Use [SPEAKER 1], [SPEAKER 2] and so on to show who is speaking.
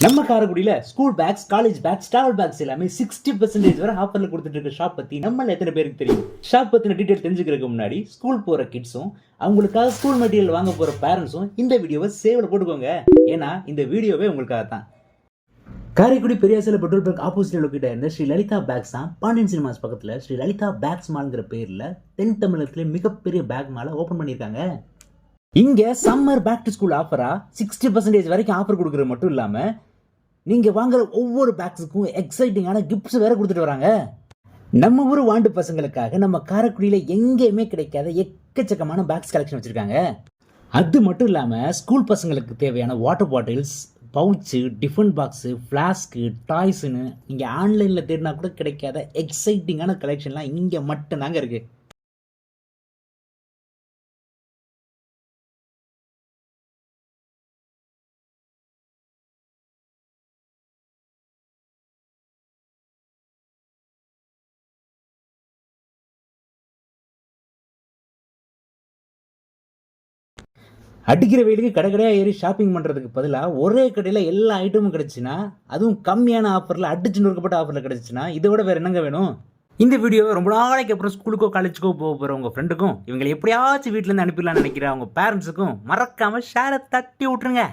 [SPEAKER 1] நம்ம காரைக்குடியில school bags, college bags, travel bags எல்லாமே 60% வரை ஆஃபர்ல கொடுத்துட்டு இருக்க ஷாப் பத்தி நம்மள எத்தனை பேருக்கு தெரியும்? ஷாப் பத்தின டீடைல் தெரிஞ்சுக்கிறதுக்கு முன்னாடி ஸ்கூல் போற கிட்ஸும் அவங்களுக்காக ஸ்கூல் மெட்டீரியல் வாங்க போற பேரண்ட்ஸும் இந்த வீடியோவை சேவ்ல போட்டுக்கோங்க. ஏன்னா இந்த வீடியோவே உங்களுக்காக தான். காரைக்குடி பெரியாசில பெட்ரோல் பங்க் ஆப்போசிட்ல லொக்கேட் ஆயிருந்த ஸ்ரீ லலிதா பேக்ஸ் தான் பாண்டியன் சினிமாஸ் பக்கத்துல ஸ்ரீ லலிதா பேக்ஸ் மால்ங்கிற பேர்ல தென் தமிழகத்திலே மிகப்பெரிய பேக் மாலை ஓபன் பண்ணியிருக்காங்க. இங்க சம்மர் பேக் டு ஸ்கூல் ஆஃபரா 60% வரைக்கும் ஆஃபர் கொடுக்கறது மட்டும் இல்லாம நீங்க வாங்குற ஒவ்வொரு பேக்ஸுக்கும் எக்ஸைட்டிங்கான கிஃப்ட்ஸ் வேற கொடுத்துட்டு வராங்க. நம்ம ஊர் வாண்டு பசங்களுக்காக நம்ம காரைக்குடியில எங்கேயுமே கிடைக்காத எக்கச்சக்கமான பேக்ஸ் கலெக்ஷன் வச்சிருக்காங்க. அது மட்டும் இல்லாம ஸ்கூல் பசங்களுக்கு தேவையான water bottles, pouch, tiffin box, flask, டாய்ஸ்னு நீங்க ஆன்லைன்ல தேடினா கூட கிடைக்காத எக்ஸைட்டிங்கான கலெக்ஷன்லாம் இங்க மட்டும் தாங்க இருக்கு. அடிக்கிற வெயிலுக்கு கடைக்கடையாக ஏறி ஷாப்பிங் பண்ணுறதுக்கு பதிலாக ஒரே கடையில் எல்லா ஐட்டமும் கிடச்சின்னா, அதுவும் கம்மியான ஆஃபரில் அடிச்சு நொறுக்கப்பட்ட ஆஃபரில் கிடச்சின்னா இதை விட வேறு என்னங்க வேணும்? இந்த வீடியோவை ரொம்ப நாளைக்கு அப்புறம் ஸ்கூலுக்கோ காலேஜுக்கோ போக போகிற உங்கள் ஃப்ரெண்டுக்கும், இவங்களை எப்படியாச்சும் வீட்டிலேருந்து அனுப்பிடலாம்னு நினைக்கிற அவங்க பேரண்ட்ஸுக்கும் மறக்காமல் ஷேரை தட்டி விட்ருங்க.